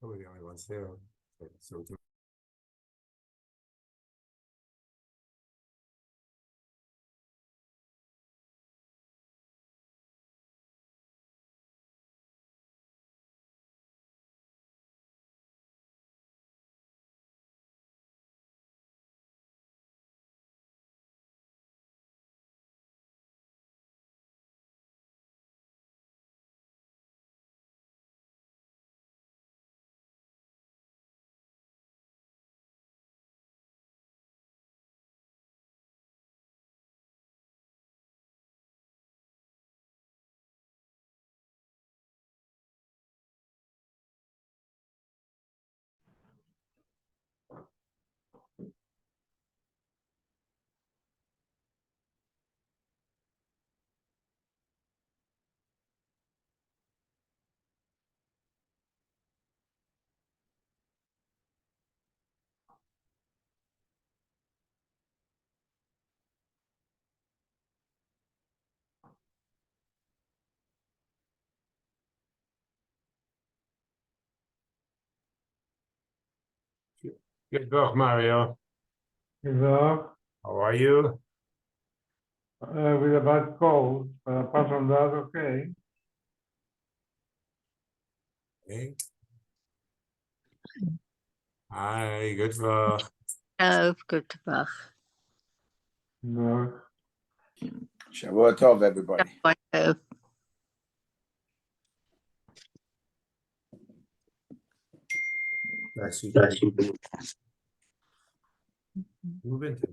We're the only ones there. So good talk, Mario. Hello. How are you? With a bad cold, but apart from that, okay. Hey. Hi, good talk. Good talk. No. Shavua Tov, everybody. Move into.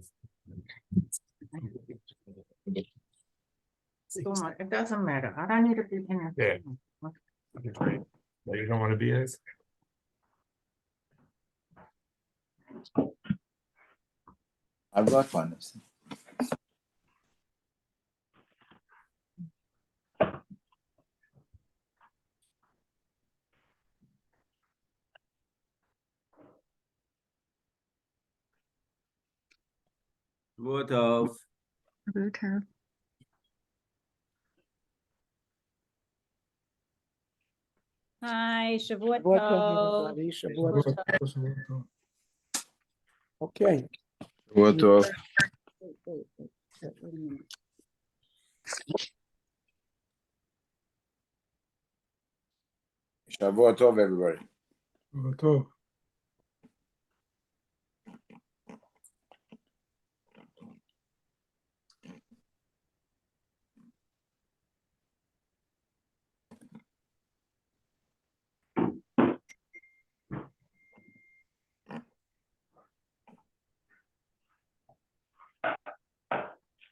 It doesn't matter. I don't need to be in it. Yeah. Okay, great. No, you don't want to be in it? I've got one. Shavua Tov. Hi, Shavua Shavua Tov. tov, everybody. Shavua tov. Okay. Shavua Tov. Shavua Tov, everybody.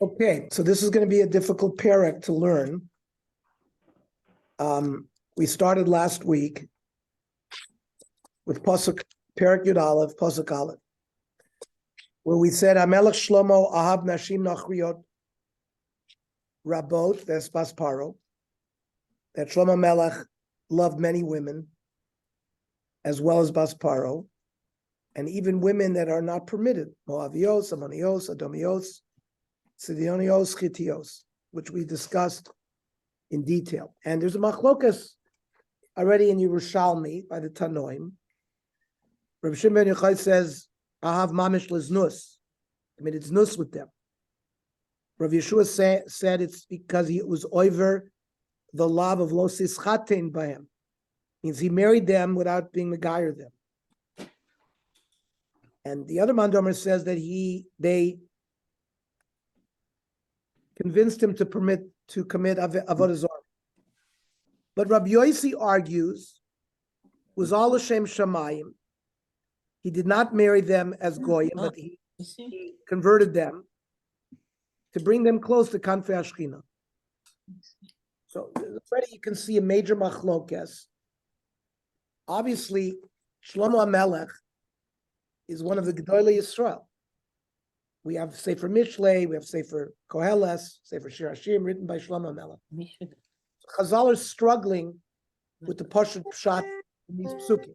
Okay, so this is going to be a difficult parak to learn. We started last week with Pasuk Parak Yud Aleph, Pasuk Aleph, where we said Hamelech Shlomo Ahav Nashim Nachriot Rabot Vespas Paro, that Shlomo Melech loved many women, as well as Basparo, and even women that are not permitted, Moavios, Ammonios, Adomios, Sidionios, Chitios, which we discussed in detail. And there's a machlokas already in Yerushalmi by the Tanoim. Rabbi Shimon ben Yochai says, Ahav mamish liznus. I mean, it's nus with them. Rav Yeshua said it's because he was over the love of lo sischatein by him. Means he married them without being megayer them. And the other Mandomer says that they convinced him to commit avodah zarah. But Rabbi Yossi argues, was all Hashem Shamayim. He did not marry them as goyim, but he converted them to bring them close to Kanfei Ashchina. So already you can see a major machlokes. Obviously, Shlomo HaMelech is one of the Gedolei Yisrael. We have Sefer Mishlei, we have Sefer Koheles, Sefer Shir Hashim, written by Shlomo HaMelech. Chazal are struggling with the Pashut Pshat in these psukim.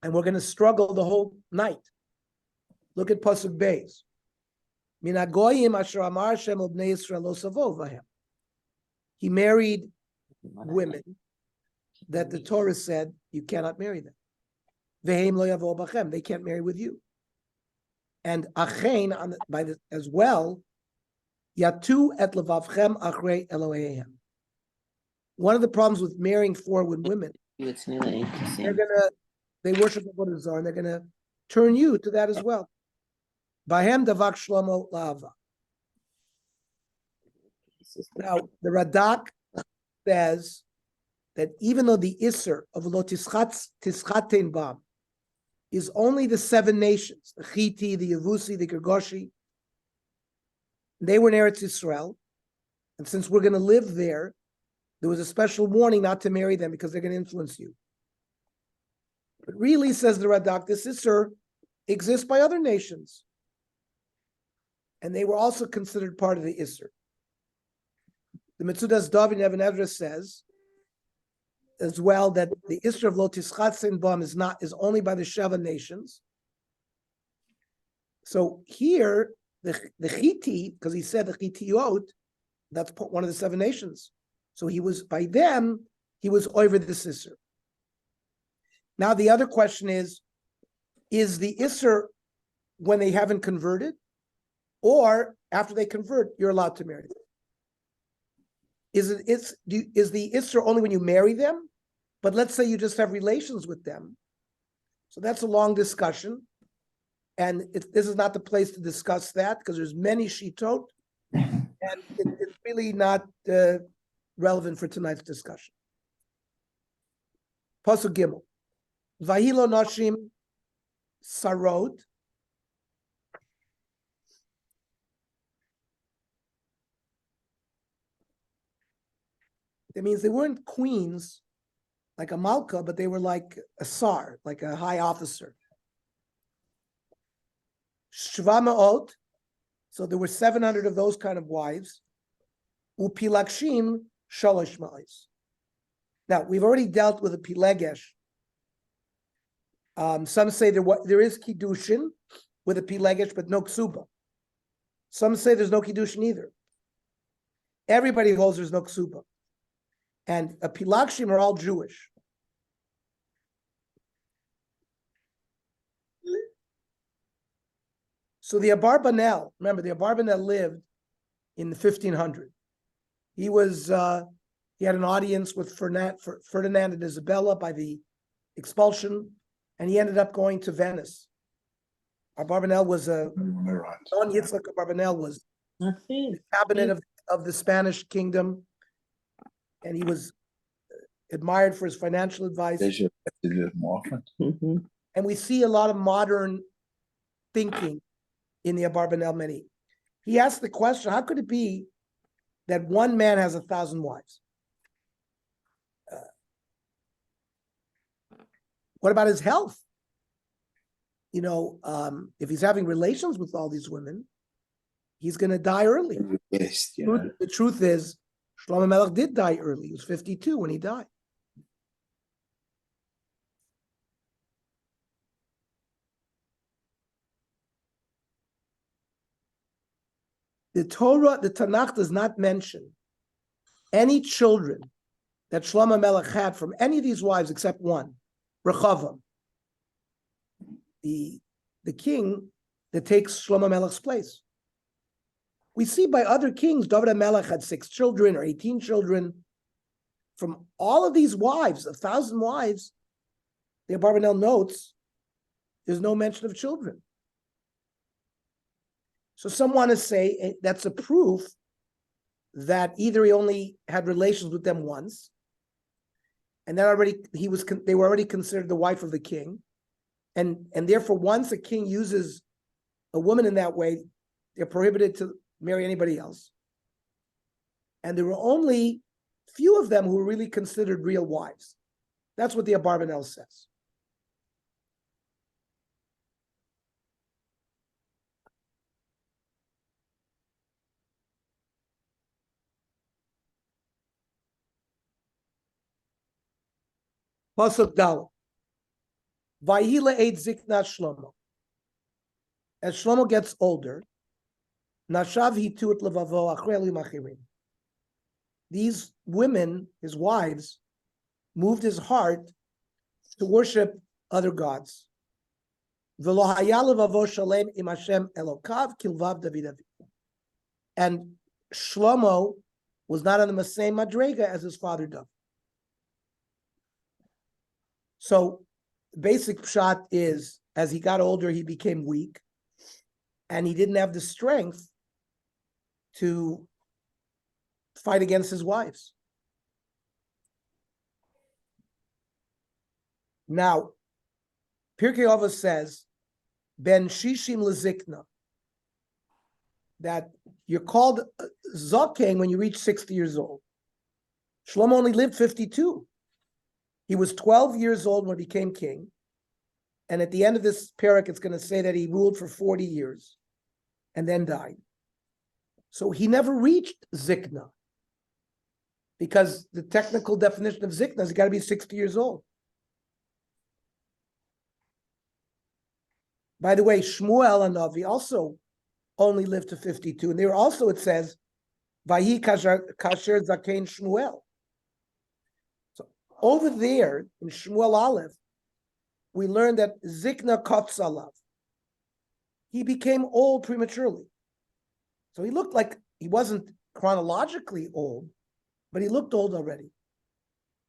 And we're going to struggle the whole night. Look at Pasuk Beis. Min hagoyim asher amar Hashem al bnei Yisrael lo savo vahem. He married women that the Torah said you cannot marry them. Vehem lo yavo bachem, they can't marry with you. And achein as well, yatu et levavchem achrei Eloheihem. One of the problems with marrying foreign women, they worship the Zar, and they're gonna turn you to that as well. Bahem davak shlomo la'ava. Now the Radak says that even though the Isser of Lo Tischatein Bam is only the 7 nations, the Chiti, the Yevusi, the Girgoshi, they were in Eretz Yisrael, and since we're going to live there, there was a special warning not to marry them because they're going to influence you. But really, says the Radak, this Isser exists by other nations, and they were also considered part of the Isser. The Metzudas David Even Ezra says as well that the Isra of Lo Tischatzein Bam is only by the Sheva nations. So here the Chiti, because he said the Chitiot, that's one of the 7 nations. So he was by them, he was over the Isser. Now the other question is the Isser when they haven't converted, or after they convert, you're allowed to marry them? Is the Isser only when you marry them? But let's say you just have relations with them. So that's a long discussion. And this is not the place to discuss that because there's many shitot. And it's really not relevant for tonight's discussion. Pasuk Gimel. Vahilo Nashim Sarot. That means they weren't queens like a malka, but they were like a sar, like a high officer. Shva Ma'ot, so there were 700 of those kind of wives. Upilakshim Shalosh Ma'is. Now, we've already dealt with a pilegesh. Some say there is kiddushin with a pilegesh, but no ksuba. Some say there's no kiddushin either. Everybody holds there's no ksuba. And a Pilakshim are all Jewish. So the Abarbanel, remember the Abarbanel lived in the 1500. He had an audience with Ferdinand and Isabella by the expulsion, and he ended up going to Venice. Abarbanel was Don Yitzhak Abarbanel was the cabinet of the Spanish kingdom. And he was admired for his financial advice. They should do it more often. And we see a lot of modern thinking in the Abarbanel Meni. He asked the question, how could it be that one man has 1,000 wives? What about his health? If he's having relations with all these women, he's going to die early. Yes, The truth is, Shlomo Melech did die early. He was 52 when he died. The Tanakh does not mention any children that Shlomo Melech had from any of these wives except one, Rechavam, the king that takes Shlomo Melech's place. We see by other kings, David HaMelech had 6 children or 18 children. From all of these wives, 1,000 wives, the Abarbanel notes, there's no mention of children. So some want to say that's a proof that either he only had relations with them once, and that they were already considered the wife of the king, and therefore once a king uses a woman in that way, they're prohibited to marry anybody else. And there were only few of them who were really considered real wives. That's what the Abarbanel says. Pasuk Dal. Vayila eit ziknat Shlomo. As Shlomo gets older, Nashav hitut levavo achrei machirim. These women, his wives, moved his heart to worship other gods. V'lo haya levavo shalem im Hashem Elokav kilvav David Avihu. And Shlomo was not on the same madrega as his father David. So basic pshat is, as he got older, he became weak, and he didn't have the strength to fight against his wives. Now, Pirkei Avos says, Ben Shishim Lezikna, that you're called Zaken when you reach 60 years old. Shlomo only lived 52. He was 12 years old when he became king. And at the end of this parak, it's going to say that he ruled for 40 years and then died. So he never reached Zikna, because the technical definition of Zikna is got to be 60 years old. By the way, Shmuel and Navi also only lived to 52. And there also, it says, Vayi kasher zaken Shmuel. So over there in Shmuel Aleph, we learned that Zikna Kotzalav. He became old prematurely. So he looked like he wasn't chronologically old, but he looked old already,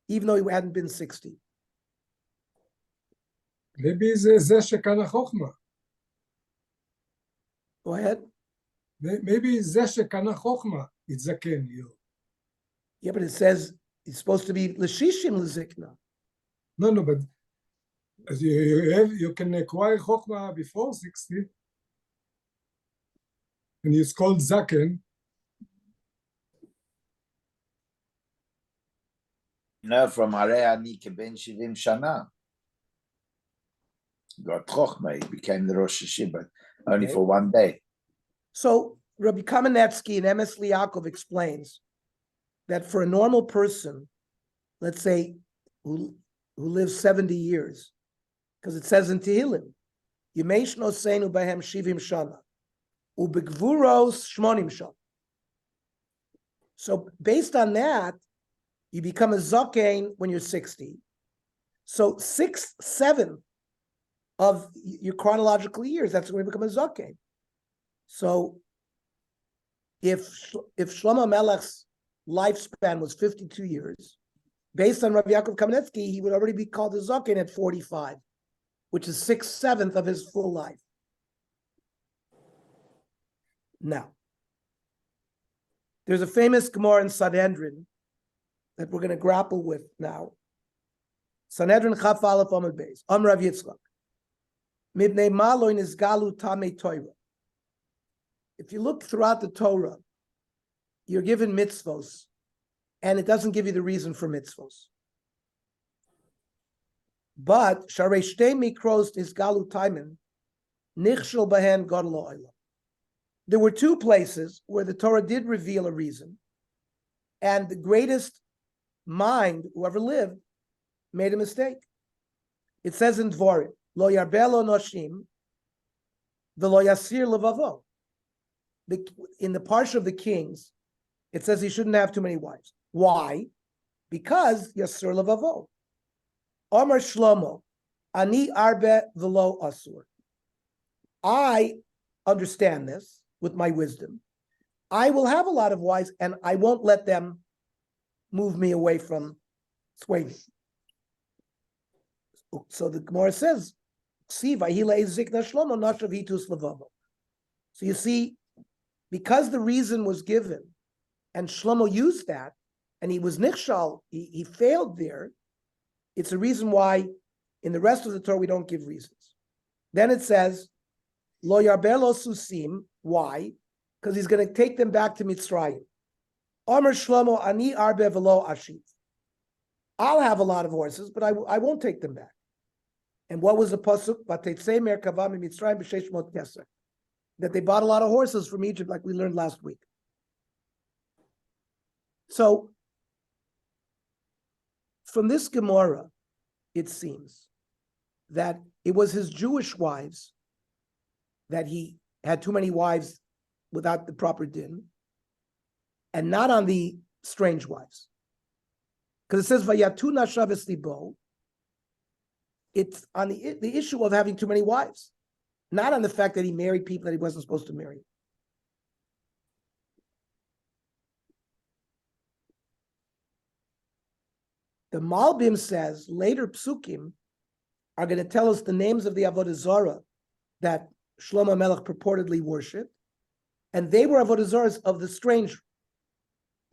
even though he hadn't been 60. Maybe זה שכאן החוכמה. Go ahead. Maybe זה שכאן החוכמה, יתזקן you. Yeah, but it says it's supposed to be L'shishim L'zikna. No, but as you can acquire chokhmah before 60, and it's called zaken. No, from Harei Ani Keben Shivim Shana. Got chokhmah, he became the Rosh Hashiva, only for one day. So Rabbi Kamenetsky and Emes Liakov explains that for a normal person, let's say who lives 70 years, because it says in Tehillim, Yemesh Noseinu Bahem Shivim Shana, Ubegvuros Shmonim Shana. So based on that, you become a Zaken when you're 60. So 6/7 of your chronological years, that's when you become a Zaken. So if Shlomo Melech's lifespan was 52 years, based on Rabbi Yaakov Kamenetsky, he would already be called a Zaken at 45, which is 6/7 of his full life. Now, there's a famous Gemara in Sanhedrin that we're going to grapple with now. Sanhedrin Chaf Aleph Amud Beis. Rav Yitzchak. Mibnei Malo Nizgalu Tamei Torah. If you look throughout the Torah, you're given mitzvos, and it doesn't give you the reason for mitzvos. But Sharei Shtei Mikros Nizgalu Taimen Nichshel Bahen Gadol Olam. There were two places where the Torah did reveal a reason, and the greatest mind who ever lived made a mistake. It says in Dvorim, Lo Yarbelo Noshim, V'lo Yasir Levavo. In the Parsha of the Kings, it says he shouldn't have too many wives. Why? Because Yasir Levavo. Amar Shlomo, Ani Arbe V'lo Asur. I understand this with my wisdom. I will have a lot of wives, and I won't let them move me away from sway me. So the Gemara says, "See, vayile zikna Shlomo nashav hitus levavo." So you see, because the reason was given, and Shlomo used that, and he was nichshal, he failed there. It's a reason why in the rest of the Torah we don't give reasons. Then it says, "Lo yarbelo susim." Why? Because he's going to take them back to Mitzrayim. Amar Shlomo ani arbe v'lo ashiv. I'll have a lot of horses, but I won't take them back. And what was the pasuk? Vatetzei merkava miMitzrayim b'sheish mot keser. That they bought a lot of horses from Egypt, like we learned last week. So, from this Gemara, it seems that it was his Jewish wives that he had too many wives without the proper din, and not on the strange wives. Because it says Vayatuna Shabbos Libo. It's on the issue of having too many wives, not on the fact that he married people that he wasn't supposed to marry. The Malbim says later psukim are going to tell us the names of the Avodah Zarah that Shlomo Melech purportedly worshipped, and they were Avodah Zarahs of the stranger,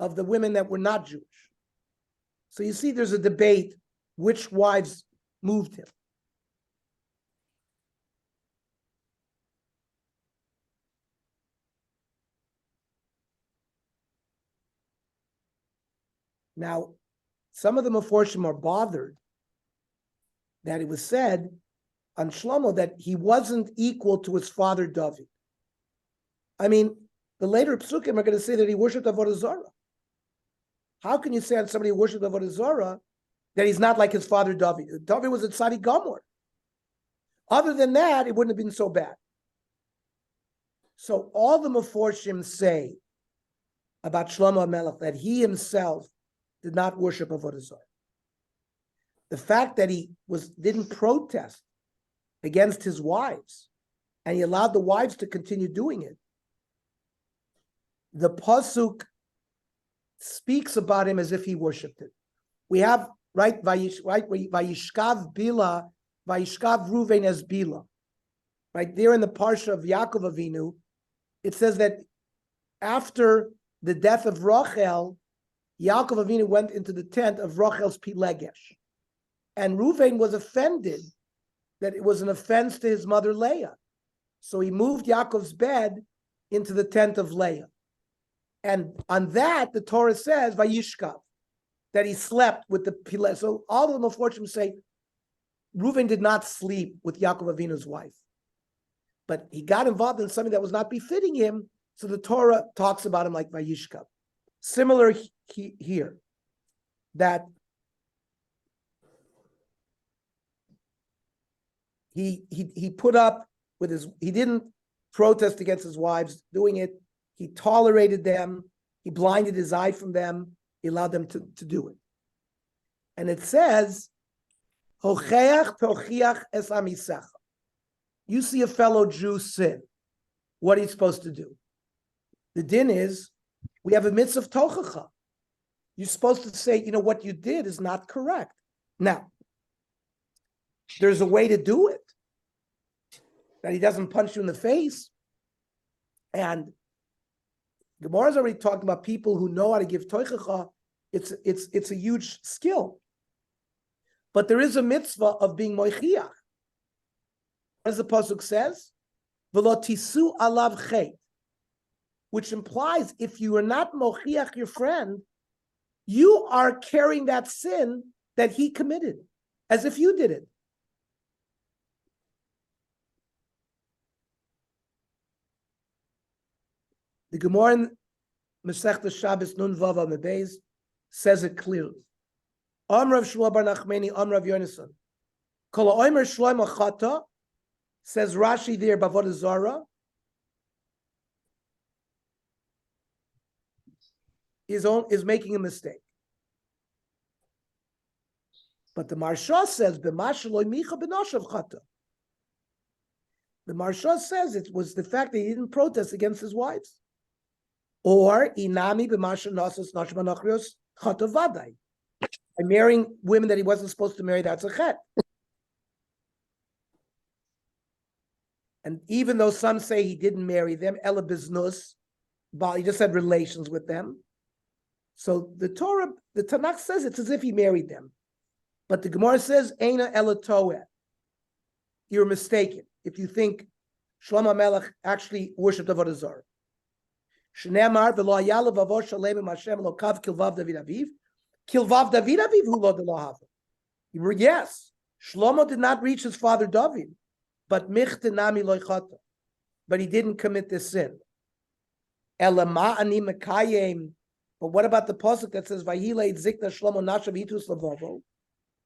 of the women that were not Jewish. So you see there's a debate which wives moved him. Now, some of the Meforshim are bothered that it was said on Shlomo that he wasn't equal to his father David. I mean, the later psukim are going to say that he worshipped Avodah Zarah. How can you say on somebody who worshipped Avodah Zarah that he's not like his father David? David was a Tzadi Gomor. Other than that, it wouldn't have been so bad. So all the Meforshim say about Shlomo Melech that he himself did not worship Avodah Zarah. The fact that he didn't protest against his wives, and he allowed the wives to continue doing it. The pasuk speaks about him as if he worshipped it. We have Vayishkav Bila, Vayishkav Ruvain as Bila. Right there in the parsha of Yaakov Avinu, it says that after the death of Rachel, Yaakov Avinu went into the tent of Rachel's Pilegesh. And Ruvain was offended that it was an offense to his mother Leah. So he moved Yaakov's bed into the tent of Leah. And on that, the Torah says, Vayishkav, that he slept with the Pilegesh. So all of the Meforshim say, Ruvain did not sleep with Yaakov Avinu's wife. But he got involved in something that was not befitting him, so the Torah talks about him like Vayishkav. Similar here, that he put up with he didn't protest against his wives doing it. He tolerated them. He blinded his eye from them. He allowed them to do it. And it says, Hocheach tochiach es amisecha. You see a fellow Jew sin. What are you supposed to do? The din is, we have a mitzvah of tochacha. You're supposed to say, what you did is not correct. Now, there's a way to do it, that he doesn't punch you in the face. And Gemara's already talked about people who know how to give tochacha. It's a huge skill. But there is a mitzvah of being moichiach. As the pasuk says, v'lo tisu alav chet, which implies if you are not mochiach your friend, you are carrying that sin that he committed, as if you did it. The Gemara in Masechta Shabbos Nun Vav Amud Beis says it clearly. Amrav Shlomo bar Nachmani, Amrav Yonason. Kol ha'omer Shlomo chata, says Rashi there, Bavodah Zarah, is making a mistake. But the Marsha says, B'mashaloi micha b'noshav chata. The Marsha says it was the fact that he didn't protest against his wives. Or, inami b'masha nasas nashim anachrios chata vadai. By marrying women that he wasn't supposed to marry, that's a chet. And even though some say he didn't marry them, ela biznus, he just had relations with them. So the Tanakh says it's as if he married them. But the Gemara says, Eina ela toeh. You're mistaken if you think Shlomo Melech actually worshipped Avodah Zarah. Shneimar v'lo hayah levavo shalem im Hashem elokav kilvav David aviv. Kilvav David aviv hu lo d'lo hava. Yes, Shlomo did not reach his father David, but michtenami lo chata. But he didn't commit this sin. Elama ani mekayem. But what about the pasuk that says Vayilei zikna Shlomo nashav itus levavo?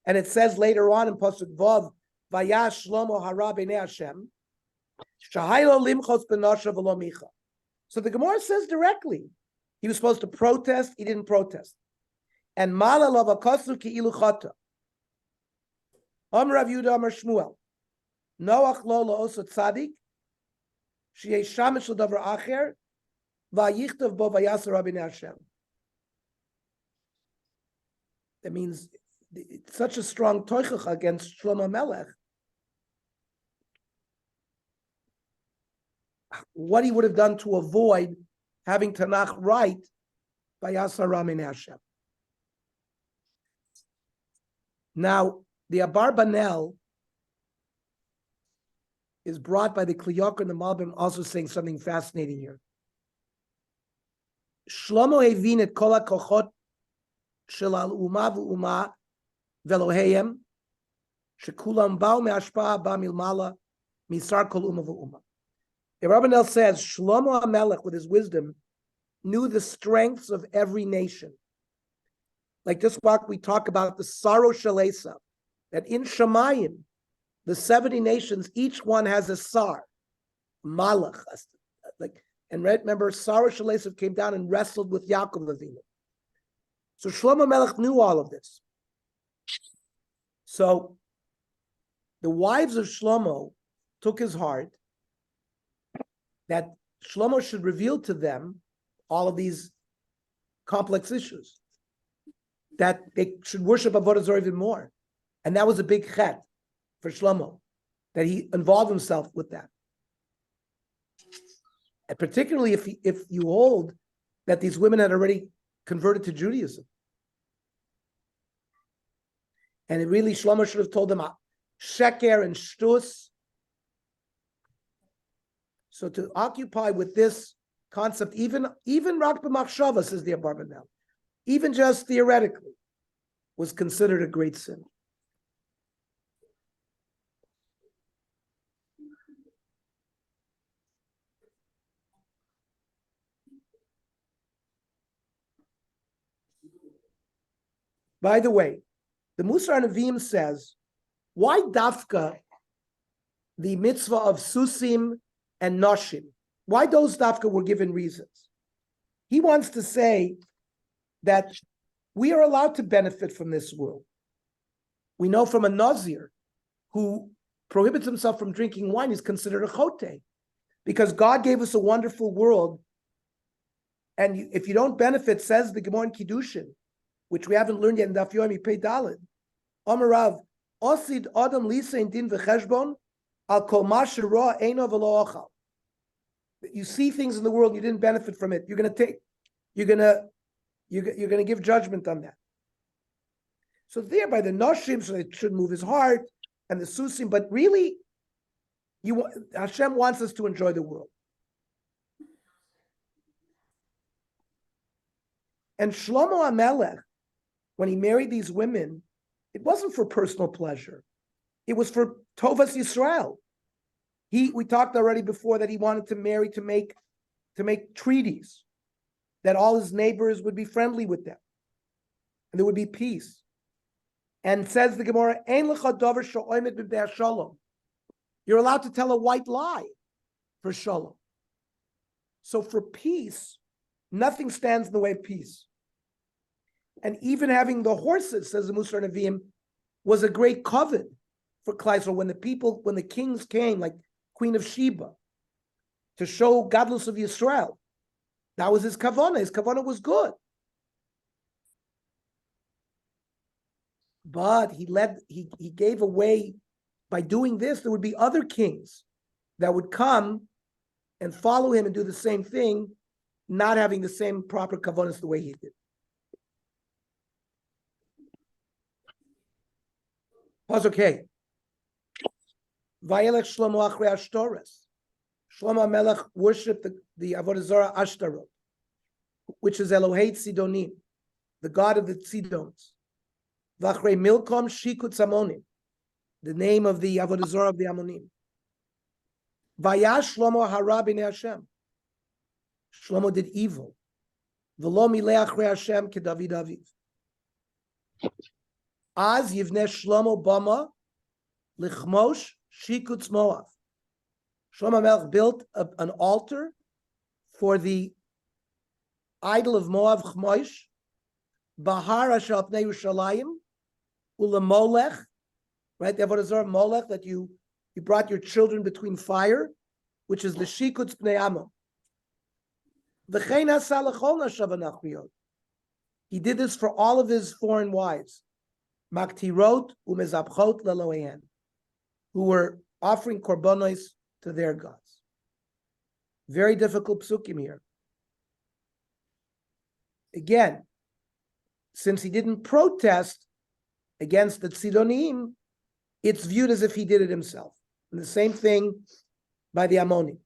And it says later on in pasuk Vav, Vayash Shlomo hara b'nei Hashem, shahaylo limchos b'noshav v'lo micha. So the Gemara says directly, he was supposed to protest, he didn't protest. And Mala Lavakosu ki iluchata. Rav Yehuda Amar Shmuel. Noach lo la'oso tzadik. Sheyei shamish l'davar acher. Vayichtav bo vayasar Rabbeinu Hashem. That means it's such a strong toichach against Shlomo Melech. What he would have done to avoid having Tanakh right by Yasar Rabbeinu Hashem. Now, the Abarbanel is brought by the Kliyok and the Malbim also saying something fascinating here. Shlomo hevin et kol hakochot shel al-umah v'umah veloheim shekulam ba'u me'ashpa'a ba'milmala misar kol umah v'umah. The Rabbanel says Shlomo HaMelech, with his wisdom, knew the strengths of every nation. Like this walk, we talk about the Saro Shalesa, that in Shemayim, the 70 nations, each one has a Sar, Malach. And remember, Saro Shalesa came down and wrestled with Yaakov Avinu. So Shlomo Melech knew all of this. So the wives of Shlomo took his heart that Shlomo should reveal to them all of these complex issues, that they should worship Avodah Zarah even more. And that was a big chet for Shlomo, that he involved himself with that. And particularly if you hold that these women had already converted to Judaism. And it really, Shlomo should have told them sheker and shtus. So to occupy with this concept, even rak b'machshava, says the Abarbanel, even just theoretically, was considered a great sin. By the way, the Musar Nevi'im says, why dafka the mitzvah of susim and noshim? Why those dafka were given reasons? He wants to say that we are allowed to benefit from this world. We know from a Nazir who prohibits himself from drinking wine is considered a chote, because God gave us a wonderful world. And if you don't benefit, says the Gemara in Kiddushin, which we haven't learned yet in Daf Yomi Pei Daled, Amarav, Osid Adam Lisa in Din v'Cheshbon, Al Kol Ma Shera Eino V'Lo Ochal. You see things in the world, you didn't benefit from it. You're going to give judgment on that. So thereby the Noshim, so it should move his heart, and the Susim, but really, Hashem wants us to enjoy the world. And Shlomo HaMelech, when he married these women, it wasn't for personal pleasure. It was for Tovas Yisrael. We talked already before that he wanted to marry to make treaties, that all his neighbors would be friendly with them, and there would be peace. And says the Gemara, Ein lecha davar she'omed b'bnei shalom. You're allowed to tell a white lie for shalom. So for peace, nothing stands in the way of peace. And even having the horses, says the Musar Nevi'im, was a great covet for Klai Yisrael. When the kings came, like Queen of Sheba, to show godless of Yisrael, that was his kavanah. His kavanah was good. But he gave away, by doing this, there would be other kings that would come and follow him and do the same thing, not having the same proper kavanahs the way he did. Okay. Vayelech Shlomo achrei Ashtores. Shlomo HaMelech worshipped the Avodah Zarah Ashtarot, which is Elohei Sidonim, the god of the Sidons. V'achrei Milkom Shikutz Amonim, the name of the Avodah Zarah of the Amonim. Vayash Shlomo hara b'nei Hashem. Shlomo did evil. V'lo milei achrei Hashem keDavid Aviv. Az yivneh Shlomo bama lichmosh shikutz Moav. Shlomo HaMelech built an altar for the idol of Moav, Chmosh, Bahar asher al pnei Yerushalayim, ulemolech, right? The avodah zarah molech, that you brought your children between fire, which is the shikutz pnei amo. V'chein asa l'chol nashav anachriyot. He did this for all of his foreign wives, maktirot umezabchot lelohen, who were offering korbanos to their gods. Very difficult psukim here. Again, since he didn't protest against the Tzidonim, it's viewed as if he did it himself. And the same thing by the Ammonim.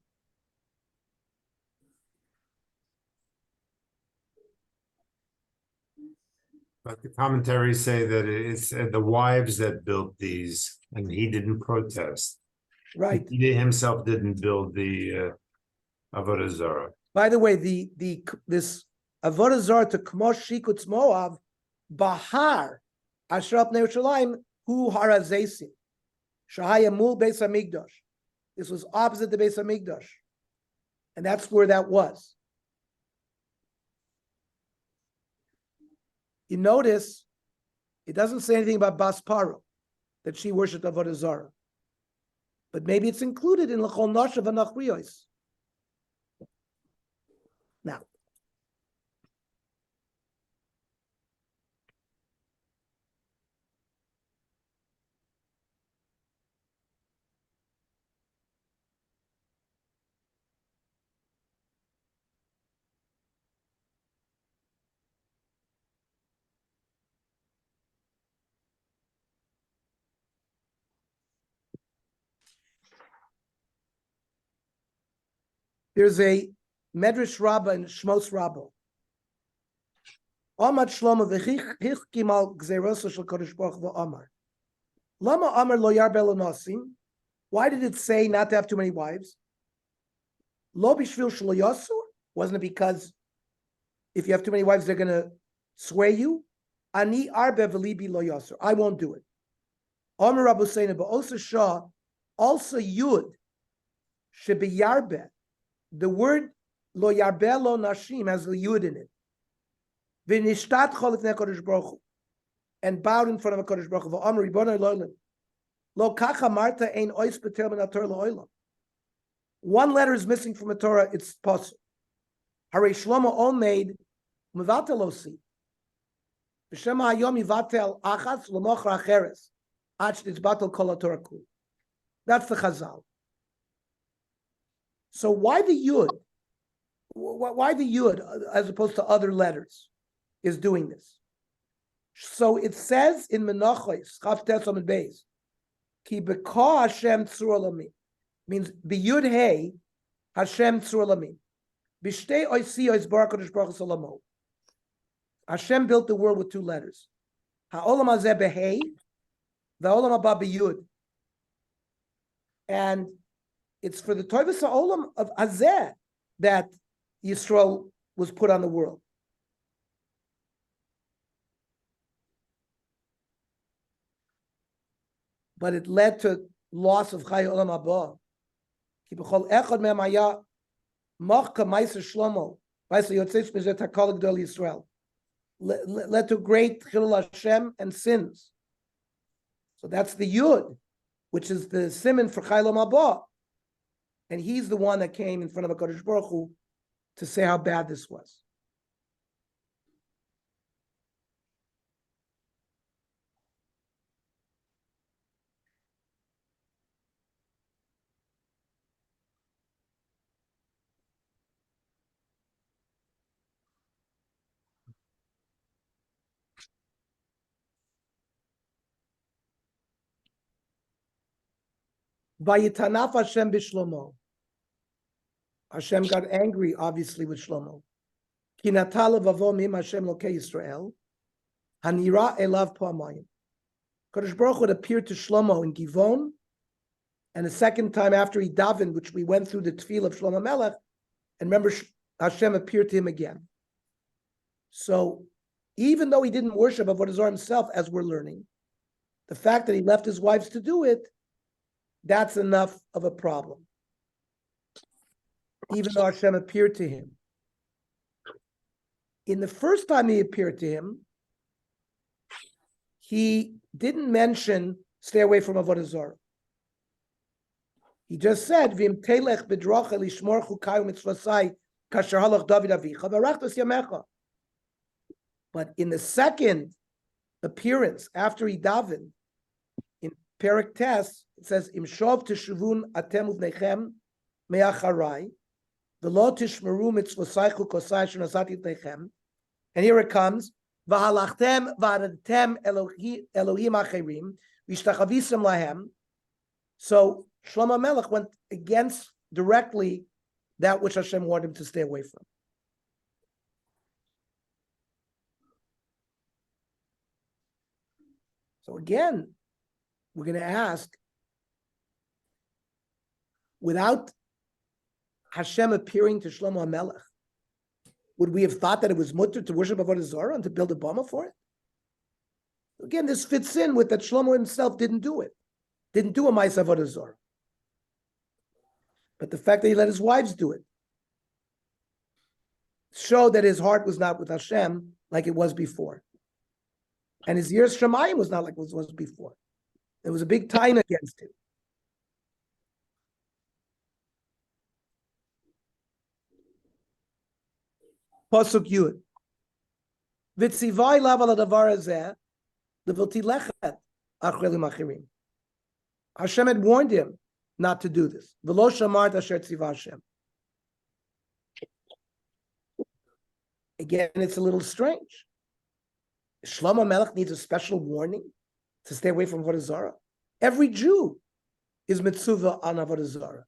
But the commentaries say that it's the wives that built these, and he didn't protest. Right. He himself didn't build the Avodah Zarah. By the way, this Avodah Zarah to Kmosh Shikutz Moav, Bahar, Asher al Pnei Yerushalayim, Hu Harazesim, Shahaya Mul Beis Hamikdash. This was opposite the Beis Hamikdash. And that's where that was. You notice, it doesn't say anything about Bas Paro, that she worshipped Avodah Zarah. But maybe it's included in L'chol Noshav Anachriyos. Now, there's a Medrash Rabbah and Shmos Rabbah. Amad Shlomo v'chich kimal gzeiroso shel Kodesh Baruch Hu Amar. Lama Amar lo yarbel nosim. Why did it say not to have too many wives? Lo bishvil shelo yasur. Wasn't it because if you have too many wives, they're going to sway you? Ani arbe v'libi lo yasur. I won't do it. Amar Rabbi Seina, but also Shah, also Yud, shebe yarbe. The word lo yarbe lo nashim has the Yud in it. V'nishtat chol lifnei Kodesh Baruch Hu, and bowed in front of a Kodesh Baruch Hu. Amar Ribonai Lo'olam. Lo kacha marta ein ois betel min haTorah lo'olam. One letter is missing from a Torah, it's possible. Harei Shlomo on made mevatel osi. B'shem ha'ayom yivatel achas l'mochra acheres. Ach nitzbatel kol haTorah kul. That's the Chazal. So why the Yud? Why the Yud as opposed to other letters is doing this? So it says in Menachos, Chaf Tes Amud Beis, Ki beka Hashem tzur olamim, means biyud hey Hashem tzur olamim, b'shtei oisiyos bar Kodesh Baruch Hu Solamo. Hashem built the world with two letters. Ha'olam hazeh behei, v'olam haba biyud. And it's for the Tovus Ha'olam of Hazeh that Yisrael was put on the world. But it led to loss of Chai Olam Haba. Ki b'chol echad me'em haya machka ma'aser Shlomo, ma'aser yotzei mizeh takal gdol Yisrael. Led to great Chilul Hashem and sins. So that's the Yud, which is the siman for Chai Olam Haba. And he's the one that came in front of a Kodesh Baruch Hu to say how bad this was. Vayitanaf Hashem b'Shlomo. Hashem got angry, obviously, with Shlomo. Ki natala vavo mim Hashem lokei Yisrael, hanira elav pa'amayim. Kodesh Baruch Hu appeared to Shlomo in Givon, and the second time after he davened, which we went through the tefillah of Shlomo Melech, and remember, Hashem appeared to him again. So, even though he didn't worship Avodah Zarah himself, as we're learning, the fact that he left his wives to do it, that's enough of a problem. Even though Hashem appeared to him. In the first time he appeared to him, he didn't mention stay away from Avodah Zarah. He just said, "Vim telech b'dracha lishmor chukai u'mitzvosai kasher halach David avicha v'arachtos yamecha." But in the second appearance after he davened in Perek Tes, it says, "Im shov teshuvun atem uvnechem me'acharai v'lo tishmeru mitzvosai chukosai shenasati lechem." And here it comes, "V'halachtem v'aradtem Elohim acherim v'ishtachavisem lahem." So Shlomo Melech went against directly that which Hashem wanted him to stay away from. So again, we're going to ask, without Hashem appearing to Shlomo Melech, would we have thought that it was mutter to worship Avodah Zarah and to build a bama for it? Again, this fits in with that Shlomo himself didn't do it. Didn't do a Ma'aseh Avodah Zarah. But the fact that he let his wives do it showed that his heart was not with Hashem like it was before. And his years Shemayim was not like it was before. There was a big time against him. Pasuk Yud. V'tzivai lav al hadavar hazeh levilti lechet achrelim achirim. Hashem had warned him not to do this. V'lo shamart asher tziva Hashem. Again, it's a little strange. Shlomo Melech needs a special warning to stay away from Avodah Zarah. Every Jew is mitzvah on Avodah Zarah.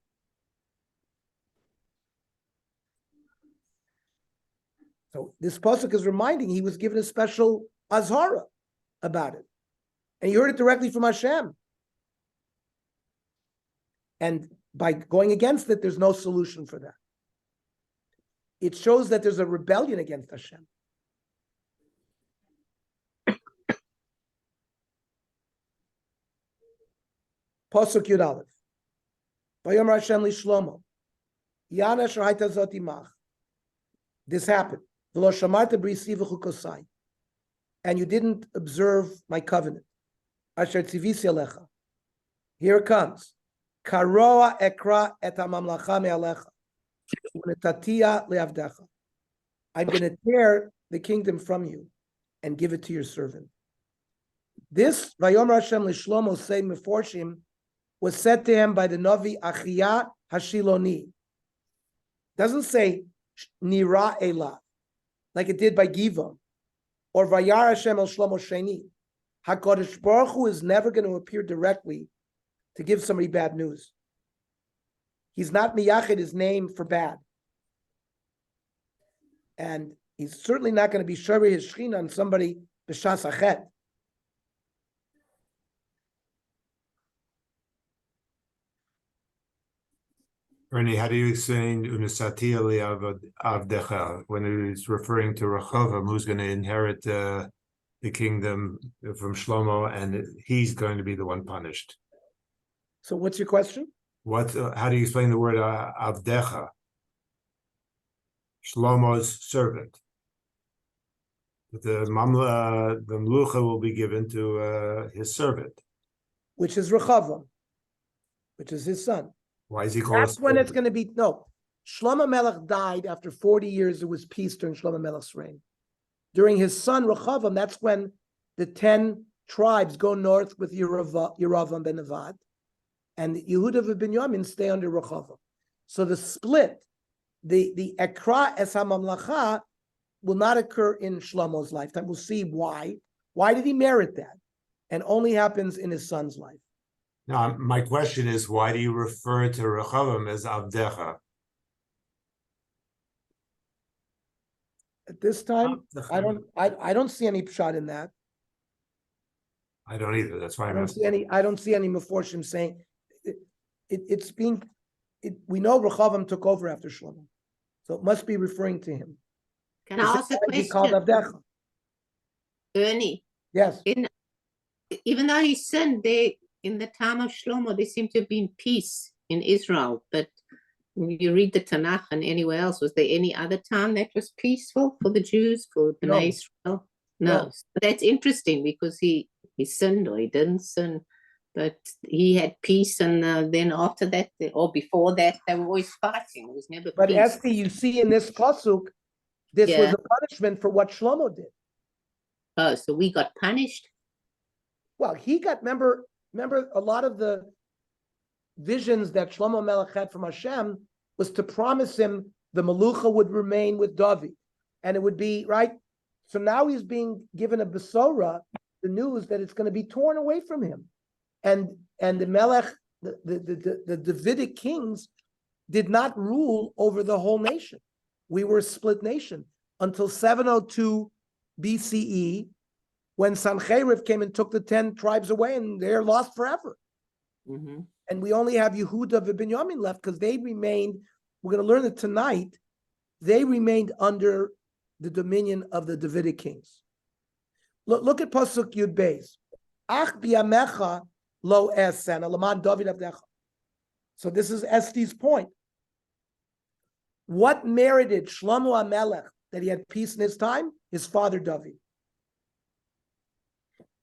So this pasuk is reminding he was given a special azhara about it, and he heard it directly from Hashem. And by going against it, there's no solution for that. It shows that there's a rebellion against Hashem. Pasuk Yud Aleph. Vayomer Hashem li Shlomo, Yana sh'haita zot imach. This happened. V'lo shamarta b'risi v'chukosai. And you didn't observe my covenant. Asher tzivisi alecha. Here it comes. Karoa ekra et hamamlacha me'alecha. U'netatia le'avdecha. I'm going to tear the kingdom from you and give it to your servant. This Vayomer Hashem li Shlomo say meforshim was said to him by the Navi Achia Hashiloni. Doesn't say Nira Ela, like it did by Giva, or Vayar Hashem El Shlomo Sheni. HaKadosh Baruch Hu is never going to appear directly to give somebody bad news. He's not miyachid his name for bad. And he's certainly not going to be shari his shechina on somebody b'shas achet. Ernie, how do you explain Unisati Avdecha when he's referring to Rechovam, who's going to inherit the kingdom from Shlomo, and he's going to be the one punished? So what's your question? How do you explain the word Avdecha? Shlomo's servant. The Mlucha will be given to his servant. Which is Rechavam, which is his son. Why is he called? That's when it's going to be, no. Shlomo Melech died after 40 years. There was peace during Shlomo Melech's reign. During his son Rechavam, that's when the 10 tribes go north with Yeravam ben Nevat, and Yehuda and Binyamin stay under Rechavam. So the split, the Ekra es HaMamlacha, will not occur in Shlomo's lifetime. We'll see why. Why did he merit that? And only happens in his son's life. Now, my question is, why do you refer to Rechavam as Avdecha? At this time, I don't see any pshat in that. I don't either. That's why I don't see any Meforshim saying we know Rechavam took over after Shlomo, so it must be referring to him. Can I ask a He called question? Avdecha. Ernie, Yes. even though he sinned, in the time of Shlomo, there seemed to have been peace in Israel. But when you read the Tanakh and anywhere else, was there any other time that was peaceful for the Jews, for Bnei Israel? No. No. So that's interesting because he he sinned or he didn't sin, but he had peace, and then after that, or before that, they were always fighting. It was never But peace. Esther, you see in this pasuk, this was Yeah. a punishment for what Shlomo did. Oh, so we got punished? Well, he got, remember a lot of the visions that Shlomo Melech had from Hashem was to promise him the Melucha would remain with David. And it would be, right? So now he's being given a Besora, the news that it's going to be torn away from him. And the Melech, the Davidic kings did not rule over the whole nation. We were a split nation until 702 BCE, when Sancheriv came and took the 10 tribes away, and they're lost forever. Mm-hmm. And we only have Yehuda and Binyamin left because they remained, we're going to learn it tonight, they remained under the dominion of the Davidic kings. Look at Pasuk Yud Beis. Ach biyamecha lo esen, alaman David avdecha. So this is Esti's point. What merited Shlomo HaMelech that he had peace in his time? His father David.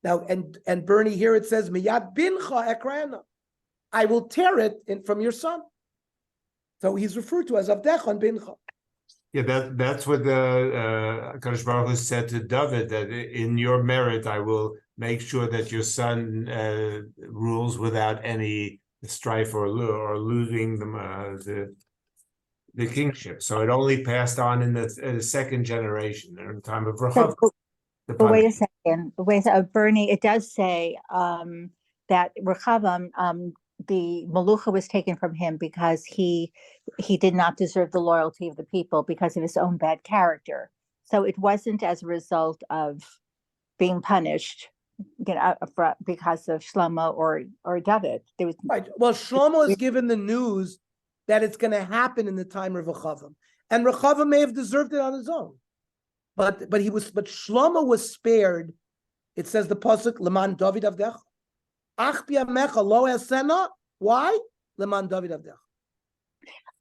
Now, and Bernie, here it says, Miyad bincha ekrana. I will tear it from your son. So he's referred to as Avdecha and bincha. Yeah, that's what the Kadosh Baruch Hu said to David, that in your merit I will make sure that your son rules without any strife or losing the kingship. So it only passed on in the second generation, in the time of Rechav. But wait a second. Bernie, it does say that Rechavam, the Melucha was taken from him because he did not deserve the loyalty of the people because of his own bad character. So it wasn't as a result of being punished, because of Shlomo or David. There was Right. Well, Shlomo is given the news that it's going to happen in the time of Rechavam, and Rechavam may have deserved it on his own, but Shlomo was spared. It says the pasuk Leman David Avdecha. Ach biyamecha lo esena. Why? Leman David Avdecha.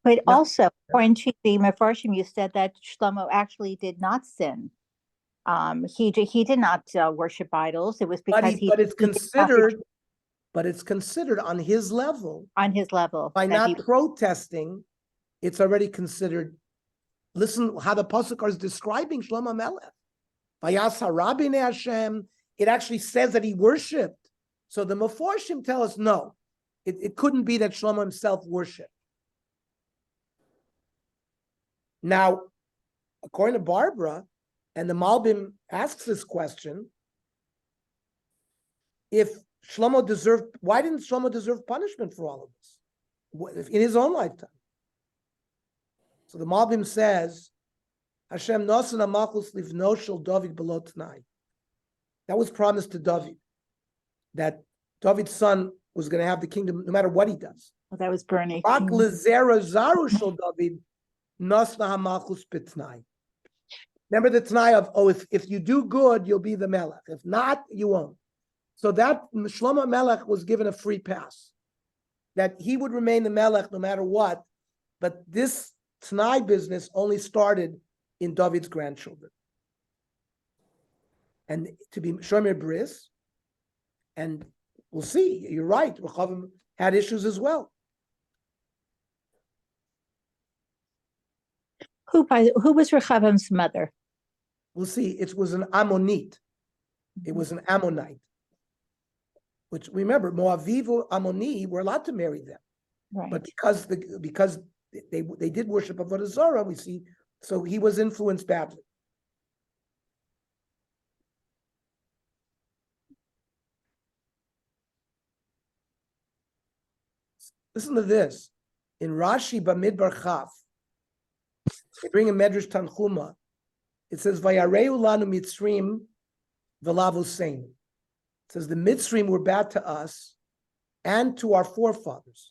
But Now- also, according to the Mefarshim, you said that Shlomo actually did not sin. He did not worship idols. It was because but it's considered on his level. On his level, By that not he- protesting, it's already considered. Listen how the pasuk is describing Shlomo Melech. Vayas harabine Hashem. It actually says that he worshipped. So the Mefarshim tell us no, it couldn't be that Shlomo himself worshipped. Now, according to Barbara, and the Malbim asks this question, if Shlomo deserved, why didn't Shlomo deserve punishment for all of this in his own lifetime? So the Malbim says, Hashem nosan ha'malchus livno shel David below tonight. That was promised to David, that David's son was going to have the kingdom no matter what he does. Well, that was Bernie. Rak lezera zaru shel David nosna ha'malchus b'tnai. Remember the t'nai of, if you do good, you'll be the melech. If not, you won't. So that Shlomo Melech was given a free pass, that he would remain the melech no matter what. But this t'nai business only started in David's grandchildren. And to be Shomer Bris, and we'll see, you're right, Rechavam had issues as well. Who was Rechavam's mother? We'll see, it was an Ammonite. It was an Ammonite. Which, remember, Moaviv Ammoni were allowed to marry them. Right. But because they did worship Avodah Zarah, we see, so he was influenced badly. Listen to this. In Rashi Bamidbar Chaf, they bring a Medrash Tanchuma. It says, Vayareu lanu Mitzrim v'lavu sein. It says, the Mitzrim were bad to us and to our forefathers.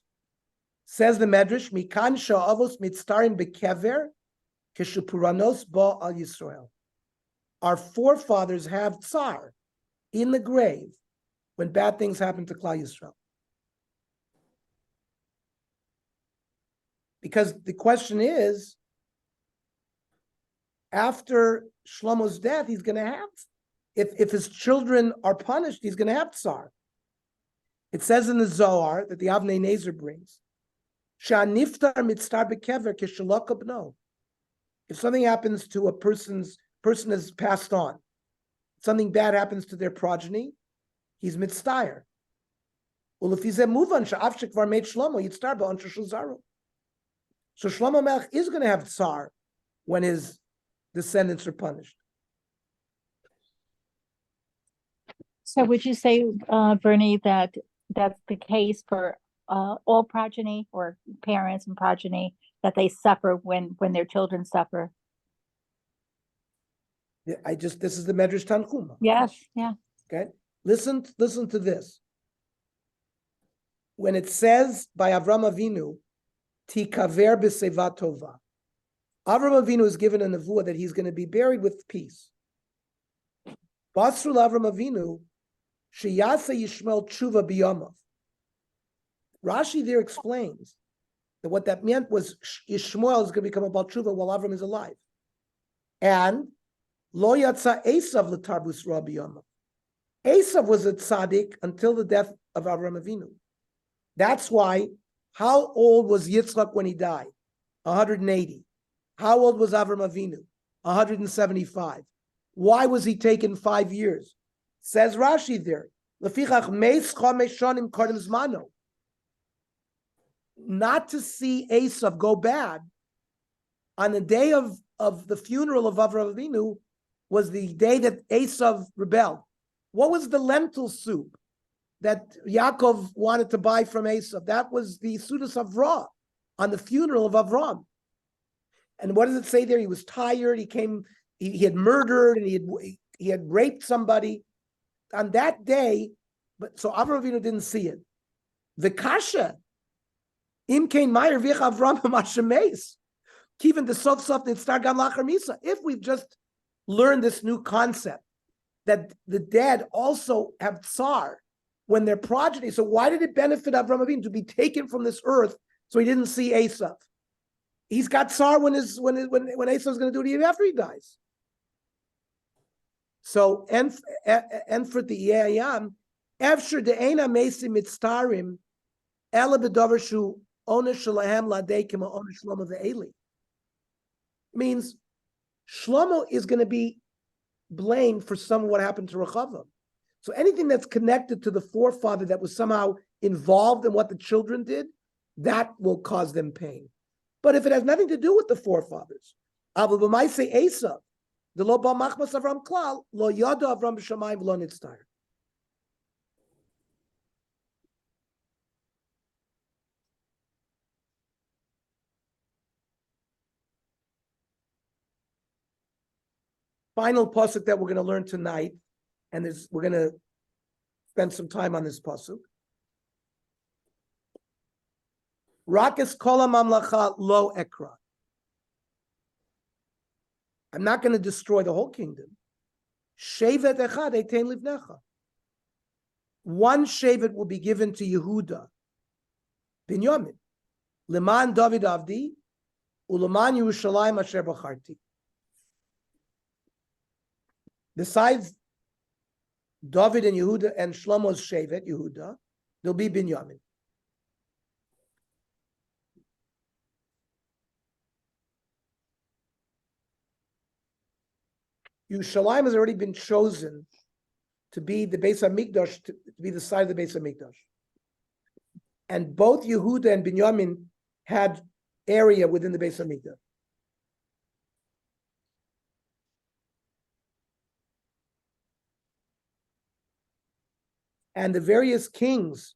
Says the Medrash, Mikan sha'avos mitztarim bekever keshupuranos ba al Yisrael. Our forefathers have tsar in the grave when bad things happen to Klal Yisrael. Because the question is, after Shlomo's death, he's going to have if his children are punished, he's going to have tsar. It says in the Zohar that the Avnei Nezer brings, "Sha'niftar mitzar bekever kishalok abno." If something happens to a person has passed on, something bad happens to their progeny, he's mitztayr. So Shlomo Melech is going to have tsar when his descendants are punished. So would you say, Bernie, that that's the case for all progeny or parents and progeny, that they suffer when their children suffer? This is the Medrash Tanchuma. Yes, yeah. Okay, listen to this. When it says by Avram Avinu, "Tikaver b'seva tova," Avram Avinu is given a nevuah that he's going to be buried with peace. Basrul Avram Avinu, sheyasa Yishmael tshuva biyamav. Rashi there explains that what that meant was Yishmael is going to become a Baal tshuva while Avram is alive, and lo yatsa Esav l'tarbus ra biyamav. Esav was a tzaddik until the death of Avram Avinu. That's why, how old was Yitzchak when he died? 180. How old was Avram Avinu? 175. Why was he taken 5 years? Says Rashi there, Lefichach meis chomesh shonim kodem zmano. Not to see Esav go bad on the day of the funeral of Avram Avinu was the day that Esav rebelled. What was the lentil soup that Yaakov wanted to buy from Esav? That was the Sudas Avrah on the funeral of Avram. And what does it say there? He was tired. He had murdered and he had raped somebody on that day. But so Avram Avinu didn't see it. The kasha im kein Meyer vich Avram Hashemes kiven the sof sof nitzar gan lachar misa. If we've just learned this new concept that the dead also have tsar when they're progeny. So why did it benefit Avram Avinu to be taken from this earth so he didn't see Esav? He's got tsar when Esav's going to do it after he dies. So and for the Yayam, Efshir de'ena mesi mitztarim ela b'davar shu ona shalahem ladei kima ona Shlomo ve'eli. Means Shlomo is going to be blamed for some of what happened to Rechavam. So anything that's connected to the forefather that was somehow involved in what the children did, that will cause them pain. But if it has nothing to do with the forefathers, Abu B'mai say Esav, the lo ba machmas Avram klal, lo yada Avram b'shamayim v'lo nitztar. Final pasuk that we're going to learn tonight, and we're going to spend some time on this pasuk. Rakes kol mamlacha lo ekra. I'm not going to destroy the whole kingdom. Shevet echad etein livnecha. One shevet will be given to Yehuda, Binyamin, leman David avdi, uleman Yerushalayim asher bacharti. Besides David and Yehuda and Shlomo's shevet, Yehuda, there'll be Binyamin. Yerushalayim has already been chosen to be the Beis HaMikdash, to be the side of the Beis HaMikdash. And both Yehuda and Binyamin had area within the Beis HaMikdash. And the various kings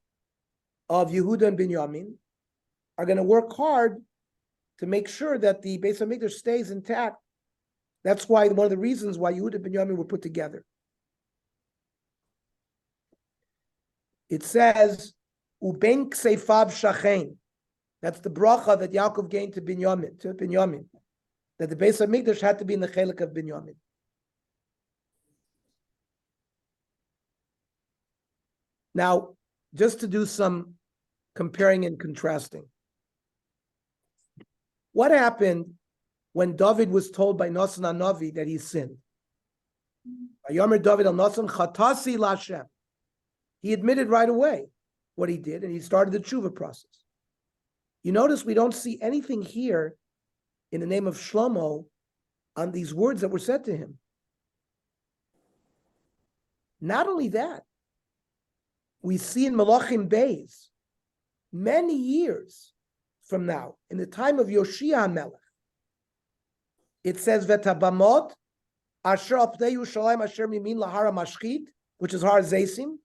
of Yehuda and Binyamin are going to work hard to make sure that the Beis HaMikdash stays intact. That's why one of the reasons why Yehuda and Binyamin were put together. It says, "Uben kseifav shachein." That's the bracha that Yaakov gave to Binyamin, that the Beis HaMikdash had to be in the chelik of Binyamin. Now, just to do some comparing and contrasting. What happened when David was told by Nasan Navi that he sinned? Vayomer David al Nosson Chatasi Lashem. He admitted right away what he did, and he started the tshuva process. You notice we don't see anything here in the name of Shlomo on these words that were said to him. Not only that, we see in Melachim Beis, many years from now, in the time of Yoshia HaMelech, it says, Vetabamot, Asher Apnei Yerushalayim Asher Mimin Lahara Mashchit, which is Har Zeisim,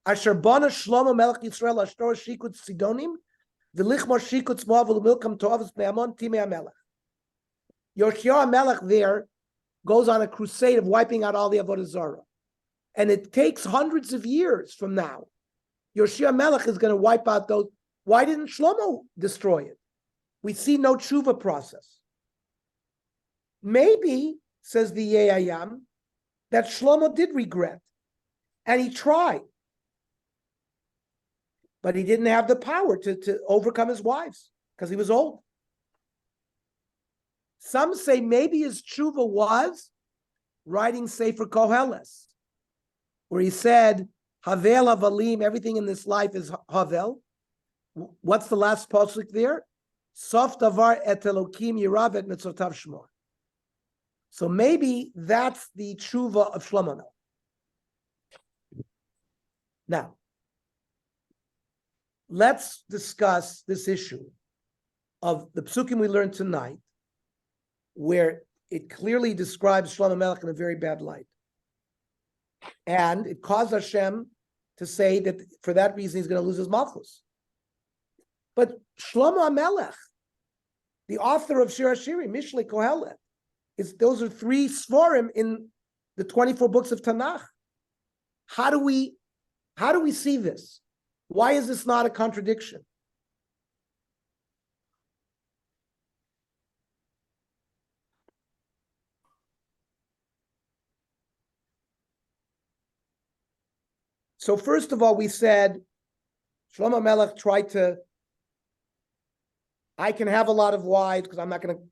Asher Bana Shlomo Melech Yisrael Ashtor Shikut Sidonim, V'lichmor Shikut Moav V'lmilkam Toavus Me'amon Timei HaMelech. Yoshia HaMelech there goes on a crusade of wiping out all the Avodah Zarah. And it takes hundreds of years from now. Yoshia HaMelech is going to wipe out those. Why didn't Shlomo destroy it? We see no tshuva process. Maybe, says the Yeayam, that Shlomo did regret. And he tried. But he didn't have the power to overcome his wives because he was old. Some say maybe his tshuva was writing Sefer Koheles, where he said, Havel Avalim, everything in this life is Havel. What's the last pasuk there? Sof davar et Elokim yirav et mitzotav shmor. So maybe that's the tshuva of Shlomo. Now, let's discuss this issue of the psukim we learned tonight, where it clearly describes Shlomo Melech in a very bad light. And it caused Hashem to say that for that reason he's going to lose his malchus. But Shlomo HaMelech, the author of Shir HaShirim, Mishlei Kohelet, those are 3 svarim in the 24 books of Tanakh. How do we see this? Why is this not a contradiction? So first of all, we said Shlomo Melech tried to, I can have a lot of wives because I'm not going to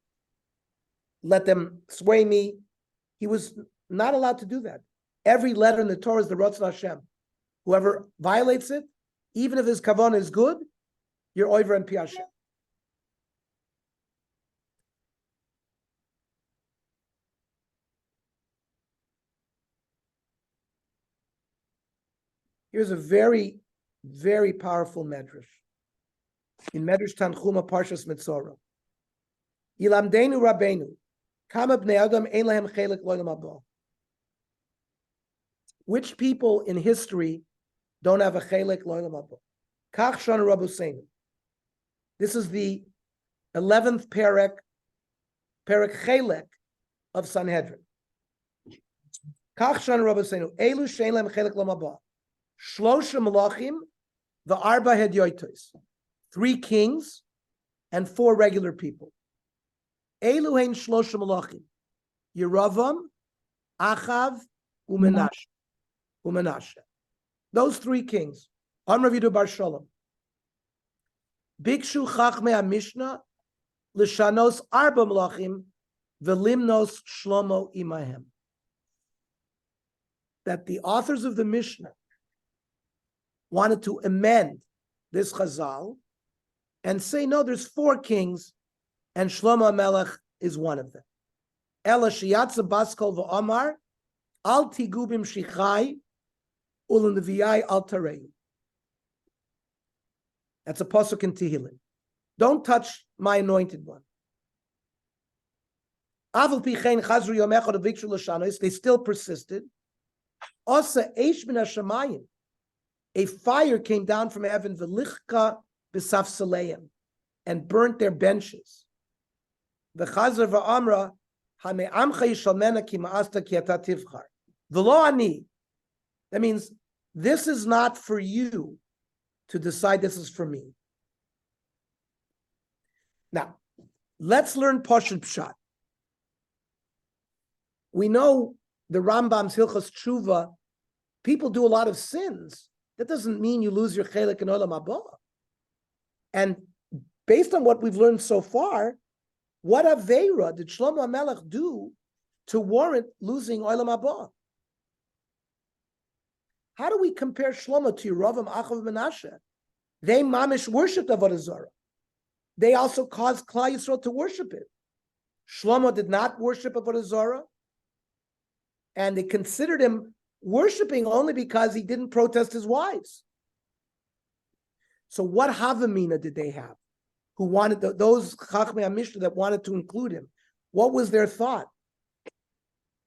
let them sway me. He was not allowed to do that. Every letter in the Torah is the Ratzon Hashem. Whoever violates it, even if his kavanah is good, you're over and pi Hashem. Here's a very, very powerful medrash. In Medrash Tanchuma Parshas Mitzorah. Yilamdenu Rabbeinu, Kama bnei Adam ein lahem chelek lo'olam haba. Which people in history don't have a chelek lo'olam haba? Kach shanu Rabbeinu. This is the 11th perek chelek of Sanhedrin. Kach shanu Rabbeinu. Elu shein lahem chelek lo'olam haba. Shlosha Melachim, the Arba Hedyotos, 3 kings and 4 regular people. Elu hein Shlosha Melachim, Yeravam, Achav, Umenashe. Those 3 kings. Amar Vidu Bar Shalom. Bikshu Chachmei HaMishnah, L'shanos Arba Melachim, V'limnos Shlomo Imahem. That the authors of the Mishnah wanted to amend this Chazal and say, no, there's 4 kings, and Shlomo Melech is one of them. Ela sheyatza baskol v'amar, al tigu b'mshichai, u'leneviyai al tarei. That's a pasuk in Tehillim. Don't touch my anointed one. Aval pichein chazru yom echad u'vikshu l'shanos, they still persisted. Osa eish min hashamayim, a fire came down from heaven, v'lichka b'safsaleim, and burnt their benches. V'chazar v'amra, hame'amcha yishalmena ki ma'asta ki ata tivchar. V'lo ani. That means, this is not for you to decide, this is for me. Now, let's learn Pashut Pshat. We know the Rambam's Hilchos Tshuva, people do a lot of sins. That doesn't mean you lose your chelik in olam haba. And based on what we've learned so far, what aveira did Shlomo HaMelech do to warrant losing olam haba? how do we compare Shlomo to Yerovam, Achav, Menashe? They mamish worshipped Avodah Zarah. They also caused Klal Yisrael to worship it. Shlomo did not worship Avodah Zarah, and they considered him worshiping only because he didn't protest his wives. So what Havamina did they have? Who wanted those Chachmei HaMishnah that wanted to include him? What was their thought?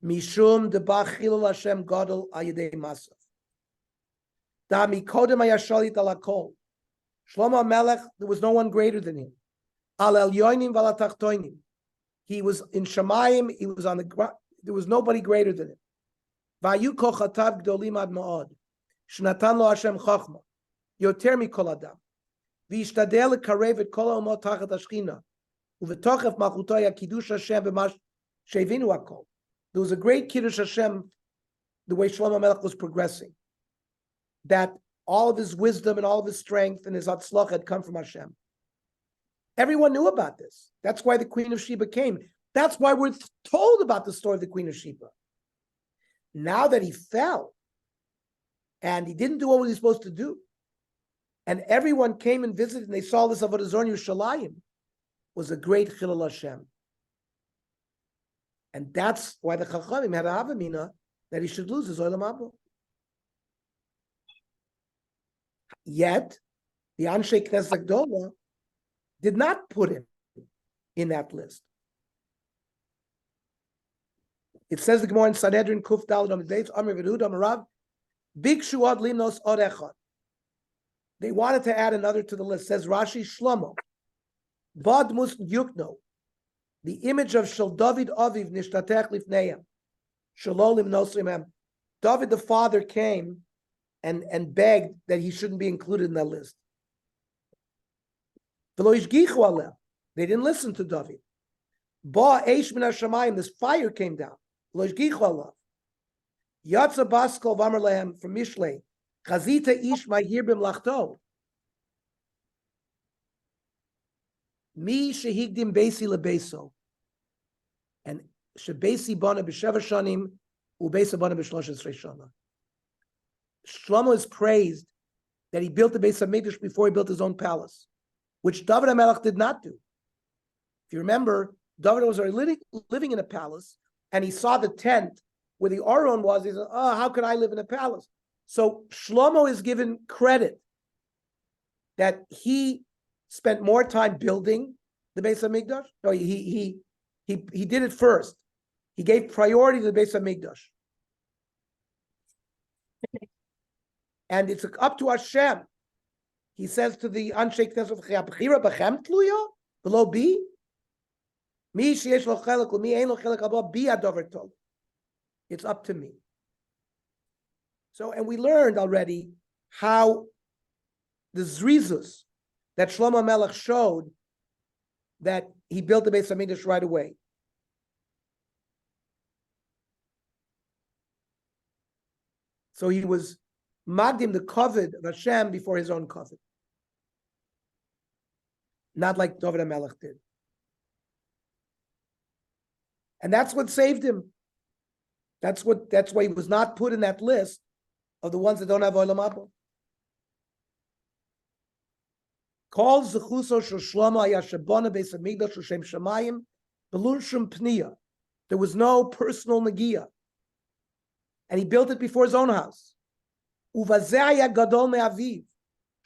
Mishum deba chilul Hashem gadol al yedei masav. Da mikodem hayashalit al hakol. Shlomo Melech, there was no one greater than him. Al elyonim v'al hatachtonim. He was in Shemayim. He was on the ground. There was nobody greater than him. Vayu kochatav gdolim ad ma'od. Shnatan lo Hashem chachma. Yoter mikol adam. V'ishtadel lekarev et kol ha'omot tachat hashchina. Uv'tochef malchuto yakidush Hashem v'mash shevinu hakol. There was a great Kiddush Hashem, the way Shlomo Melech was progressing, that all of his wisdom and all of his strength and his atzlach had come from Hashem. Everyone knew about this. That's why the Queen of Sheba came. That's why we're told about the story of the Queen of Sheba. Now that he fell, and he didn't do what he was supposed to do, and everyone came and visited, and they saw this Avodah Zarah in Yerushalayim, was a great Chilul Hashem. And that's why the Chachamim had a Havamina that he should lose his Olam Haba. Yet, the Anshe Knesset Gdola did not put him in that list. It says the Gemara in Sanhedrin Kuf Daled Amid Beis Amar V'Yehuda Amarav Bikshu Ad Limnos Od Echad. They wanted to add another to the list. Says Rashi Shlomo Bad Mus Yukno. The image of Shel David Aviv Nishtatech Lifneim Shalolim Nosrimem. David the father came and begged that he shouldn't be included in that list. They didn't listen to David. Ba Eish Min HaShamayim, this fire came down. Yatsa Baskol V'Amar Lehem from Mishlei. Chazita Ish Ma'hir B'Mlachto. Mi Shehigdim Beisi LeBeiso. And Shebeisi Bana B'Sheva Shanim Ubeisa Bana B'Shlosh Esrei Shana. Shlomo is praised that he built the Beis HaMikdash before he built his own palace, which David HaMelech did not do. If you remember, David was already living in a palace, and he saw the tent where the Aron was. He said, "Oh, how could I live in a palace?" So Shlomo is given credit that he spent more time building the Beis HaMikdash. No, he did it first. He gave priority to the Beis HaMikdash. And it's up to Hashem. He says to the Anshe Knesset, "B'chira b'chem tluya v'lo bi mi sheyesh lo chelek u'mi ein lo chelek abo bi adover tov." It's up to me. So, and we learned already how the zrizus that Shlomo Melech showed that he built the Beis HaMikdash right away. So he was magdim the kavod of Hashem before his own kavod, not like David HaMelech did. And that's what saved him. That's why he was not put in that list of the ones that don't have Olam Haba. Calls the Chuso Shel Shlomo Hayashabona Beis HaMikdash L'Shem Shamayim B'lun Shum Pniya. There was no personal negia, and he built it before his own house. Uvazeh haya gadol me'aviv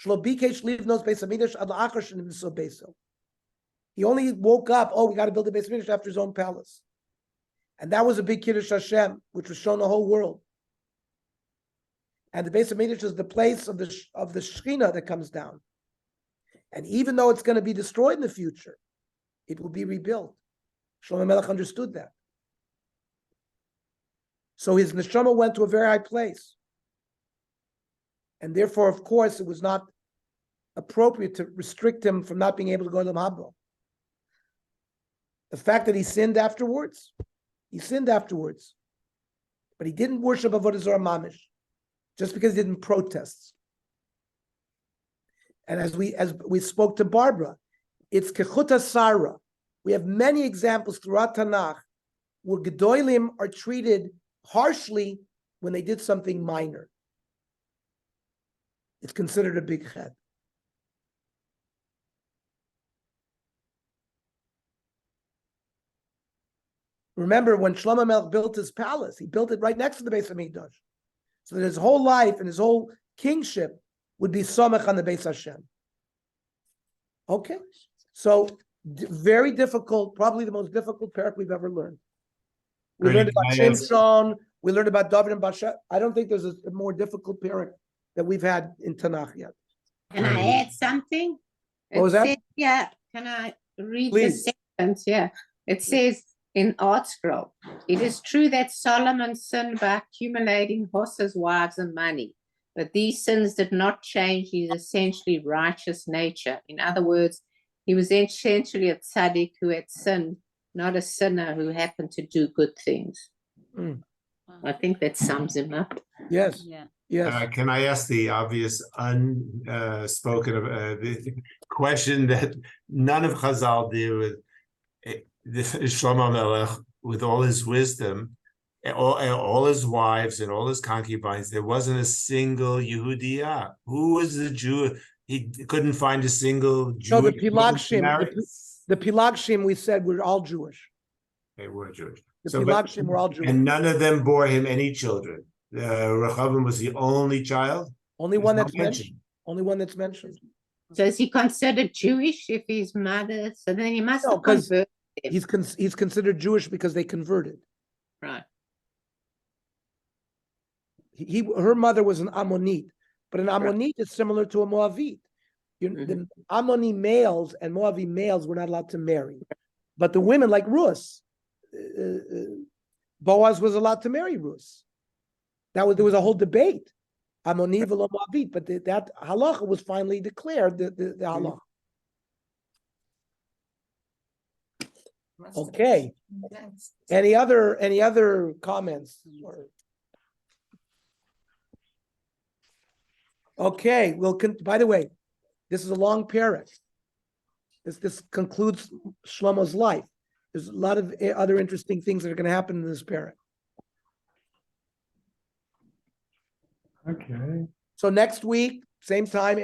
shlo bikesh livnos Beis HaMikdash ad la'achar shenimso beiso. He only woke up, we got to build a Beis HaMikdash after his own palace. And that was a big Kiddush Hashem, which was shown the whole world. And the Beis HaMikdash is the place of the Shechina that comes down. And even though it's going to be destroyed in the future, it will be rebuilt. Shlomo Melech understood that. So his neshama went to a very high place. And therefore, of course, it was not appropriate to restrict him from not being able to go to the Haba. The fact that he sinned afterwards, but he didn't worship Avodah Zarah Mamish, just because he didn't protest. And as we spoke to Barbara, it's Kechuta Sarah. We have many examples throughout Tanakh where Gedolim are treated harshly when they did something minor. It's considered a big chet. Remember, when Shlomo Melech built his palace, he built it right next to the Beis Hamikdash. So that his whole life and his whole kingship would be somech on the Beis Hashem. Okay, so very difficult, probably the most difficult parak we've ever learned. We learned about Shimshon, we learned about David and Basha. I don't think there's a more difficult parak that we've had in Tanakh yet. Can I add something? What was that? Says, yeah, can I read Please. the sentence? Yeah, it says in Art Scroll, it is true that Solomon sinned by accumulating horses, wives, and money, but these sins did not change his essentially righteous nature. In other words, he was essentially a tzaddik who had sinned, not a sinner who happened to do good things. Mm. I think that sums him up. Yes, Yeah. yes. Can I ask the obvious unspoken the question that none of Chazal do with Shlomo Melech, with all his wisdom, all his wives and all his concubines? There wasn't a single Yehudiya. Who was the Jew? He couldn't find a single Jew. No, the Pilagshim we said were all Jewish. They were Jewish. The So, Pilagshim were all Jewish. and none of them bore him any children. Rechavam was the only child. Only There's one no that's mentioned. Only one that's mentioned. So is he considered Jewish if his mother? So then he must No, have 'cause converted. He's considered Jewish because they converted. Right. Her mother was an Ammonite, but an Ammonite is similar to a Moavite. The Ammoni males and Moavi males were not allowed to marry, but the women, like Rus, Boaz was allowed to marry Rus. There was a whole debate, Ammoni v'lo Moavit, but that halacha was finally declared the halacha. Okay. Any other comments? Okay, by the way, this is a long parak. This concludes Shlomo's life. There's a lot of other interesting things that are going to happen in this parak. Okay. So next week, same time.